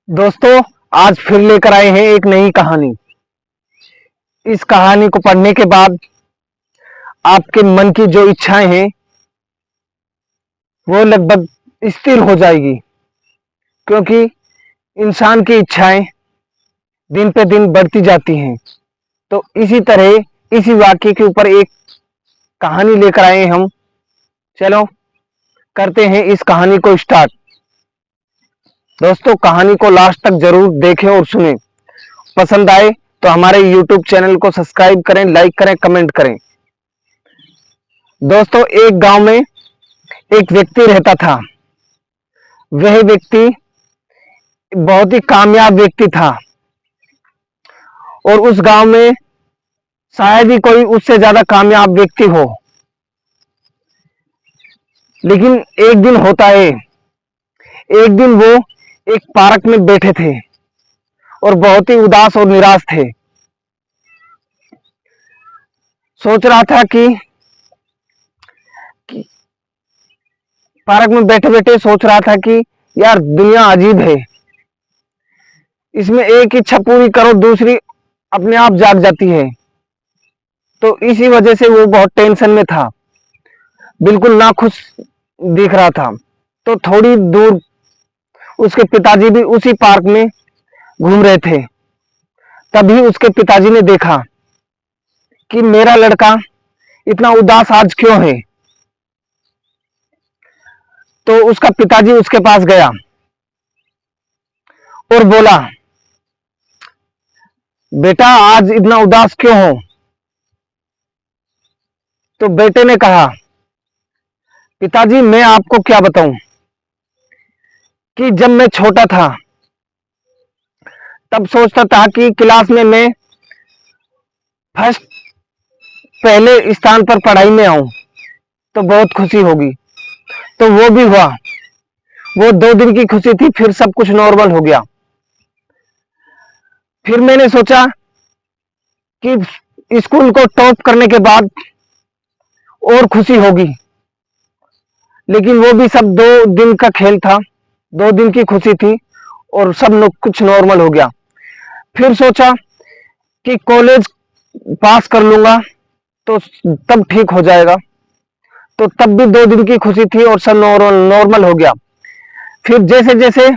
दोस्तों, आज फिर लेकर आए हैं एक नई कहानी। इस कहानी को पढ़ने के बाद आपके मन की जो इच्छाएं हैं वो लगभग स्थिर हो जाएगी, क्योंकि इंसान की इच्छाएं दिन पे दिन बढ़ती जाती हैं। तो इसी तरह इसी वाक्य के ऊपर एक कहानी लेकर आए हम। चलो करते हैं इस कहानी को स्टार्ट। दोस्तों, कहानी को लास्ट तक जरूर देखें और सुनें। पसंद आए तो हमारे YouTube चैनल को सब्सक्राइब करें, लाइक करें, कमेंट करें। दोस्तों, एक गांव में एक व्यक्ति रहता था। वह व्यक्ति बहुत ही कामयाब व्यक्ति था और उस गांव में शायद ही कोई उससे ज्यादा कामयाब व्यक्ति हो। लेकिन एक दिन होता है, एक दिन वो एक पार्क में बैठे थे और बहुत ही उदास और निराश थे। सोच रहा था कि पार्क में बैठे बैठे सोच रहा था कि यार, दुनिया अजीब है। इसमें एक इच्छा पूरी करो, दूसरी अपने आप जाग जाती है। तो इसी वजह से वो बहुत टेंशन में था, बिल्कुल नाखुश दिख रहा था। तो थोड़ी दूर उसके पिताजी भी उसी पार्क में घूम रहे थे। तभी उसके पिताजी ने देखा कि मेरा लड़का इतना उदास आज क्यों है। तो उसका पिताजी उसके पास गया और बोला, बेटा आज इतना उदास क्यों हो। तो बेटे ने कहा, पिताजी मैं आपको क्या बताऊं कि जब मैं छोटा था तब सोचता था कि क्लास में मैं फर्स्ट पहले स्थान पर पढ़ाई में आऊं तो बहुत खुशी होगी। तो वो भी हुआ। वो 2 दिन की खुशी थी, फिर सब कुछ नॉर्मल हो गया। फिर मैंने सोचा कि स्कूल को टॉप करने के बाद और खुशी होगी। लेकिन वो भी सब 2 दिन का खेल था, 2 दिन की खुशी थी और सब लोग कुछ नॉर्मल हो गया। फिर सोचा कि कॉलेज पास कर लूंगा तो तब ठीक हो जाएगा। तो तब भी 2 दिन की खुशी थी और सब नॉर्मल हो गया। फिर जैसे जैसे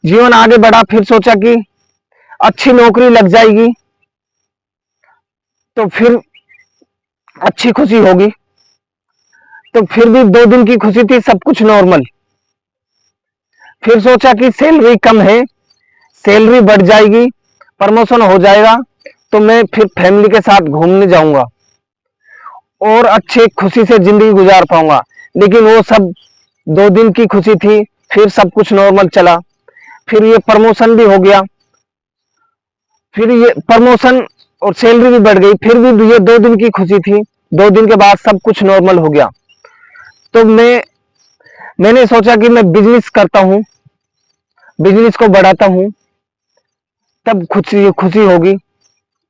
जीवन आगे बढ़ा, फिर सोचा कि अच्छी नौकरी लग जाएगी तो फिर अच्छी खुशी होगी। तो फिर भी 2 दिन की खुशी थी, सब कुछ नॉर्मल। फिर सोचा कि सैलरी कम है, सैलरी बढ़ जाएगी, प्रमोशन हो जाएगा तो मैं फिर फैमिली के साथ घूमने जाऊंगा और अच्छे खुशी से जिंदगी गुजार पाऊंगा। लेकिन वो सब 2 दिन की खुशी थी, फिर सब कुछ नॉर्मल चला। फिर ये प्रमोशन भी हो गया, फिर ये प्रमोशन और सैलरी भी बढ़ गई। फिर भी ये 2 दिन की खुशी थी, 2 दिन के बाद सब कुछ नॉर्मल हो गया। तो मैंने सोचा कि मैं बिजनेस करता हूँ, बिजनेस को बढ़ाता हूँ, तब खुशी खुशी होगी,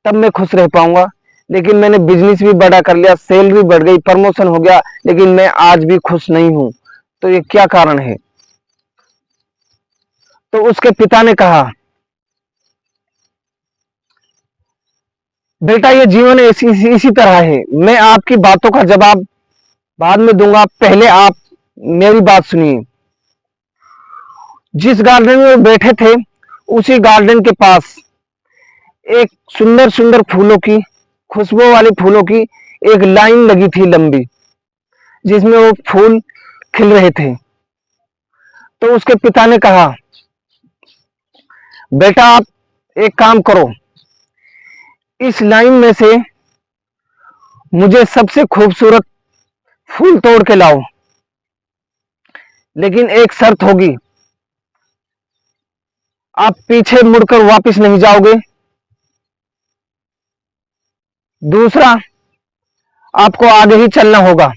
तब मैं खुश रह पाऊंगा। लेकिन मैंने बिजनेस भी बड़ा कर लिया, सैलरी बढ़ गई, प्रमोशन हो गया, लेकिन मैं आज भी खुश नहीं हूं। तो ये क्या कारण है। तो उसके पिता ने कहा, बेटा ये जीवन इसी तरह है। मैं आपकी बातों का जवाब बाद में दूंगा, पहले आप मेरी बात सुनिए। जिस गार्डन में बैठे थे उसी गार्डन के पास एक सुंदर सुंदर फूलों की, खुशबू वाली फूलों की एक लाइन लगी थी लंबी, जिसमें वो फूल खिल रहे थे। तो उसके पिता ने कहा, बेटा आप एक काम करो, इस लाइन में से मुझे सबसे खूबसूरत फूल तोड़ के लाओ, लेकिन एक शर्त होगी, आप पीछे मुड़कर वापस नहीं जाओगे। दूसरा, आपको आगे ही चलना होगा।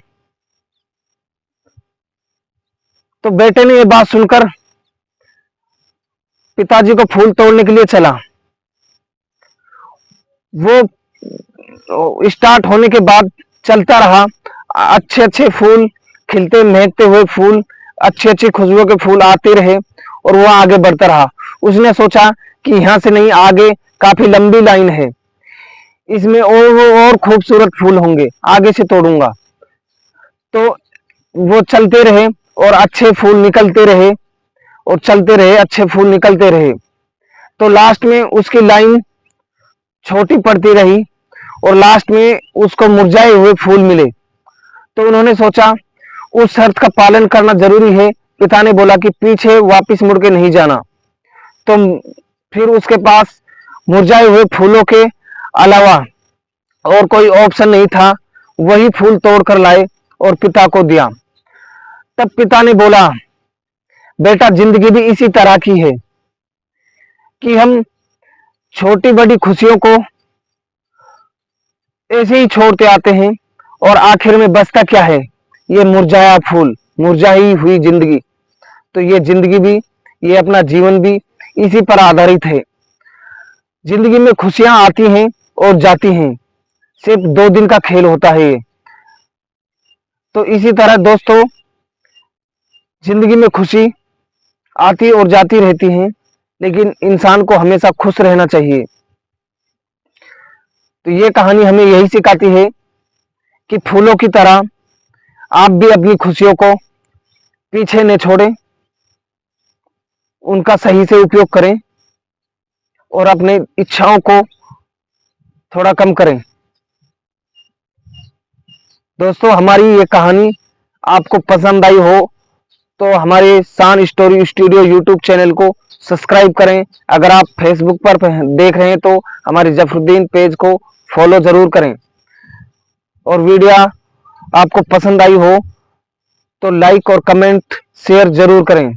तो बेटे ने यह बात सुनकर पिताजी को फूल तोड़ने के लिए चला। वो स्टार्ट होने के बाद चलता रहा, अच्छे अच्छे फूल खिलते, महकते हुए फूल, अच्छी अच्छी खुशबू के फूल आते रहे और वो आगे बढ़ता रहा। उसने सोचा कि यहाँ से नहीं, आगे काफी लंबी लाइन है, इसमें और खूबसूरत फूल होंगे, आगे से तोड़ूंगा। तो वो चलते रहे और अच्छे फूल निकलते रहे और चलते रहे, अच्छे फूल निकलते रहे। तो लास्ट में उसकी लाइन छोटी पड़ती रही और लास्ट में उसको मुरझाए हुए फूल मिले। तो उन्होंने सोचा उस शर्त का पालन करना जरूरी है। पिता ने बोला कि पीछे वापस मुड़ के नहीं जाना। तो फिर उसके पास मुरझाए हुए फूलों के अलावा और कोई ऑप्शन नहीं था, वही फूल तोड़ कर लाए और पिता को दिया। तब पिता ने बोला, बेटा जिंदगी भी इसी तरह की है कि हम छोटी बड़ी खुशियों को ऐसे ही छोड़ते आते हैं और आखिर में बचता क्या है, ये मुरझाया फूल, मुरझाई हुई जिंदगी। तो ये जिंदगी भी, ये अपना जीवन भी इसी पर आधारित है। जिंदगी में खुशियां आती हैं और जाती हैं, सिर्फ 2 दिन का खेल होता है ये। तो इसी तरह दोस्तों, जिंदगी में खुशी आती और जाती रहती है, लेकिन इंसान को हमेशा खुश रहना चाहिए। तो ये कहानी हमें यही सिखाती है कि फूलों की तरह आप भी अपनी खुशियों को पीछे न छोड़ें, उनका सही से उपयोग करें और अपने इच्छाओं को थोड़ा कम करें। दोस्तों, हमारी ये कहानी आपको पसंद आई हो तो हमारे शान स्टोरी स्टूडियो यूट्यूब चैनल को सब्सक्राइब करें। अगर आप फेसबुक पर देख रहे हैं तो हमारे जफरुद्दीन पेज को फॉलो जरूर करें। और वीडियो आपको पसंद आई हो तो लाइक और कमेंट शेयर जरूर करें।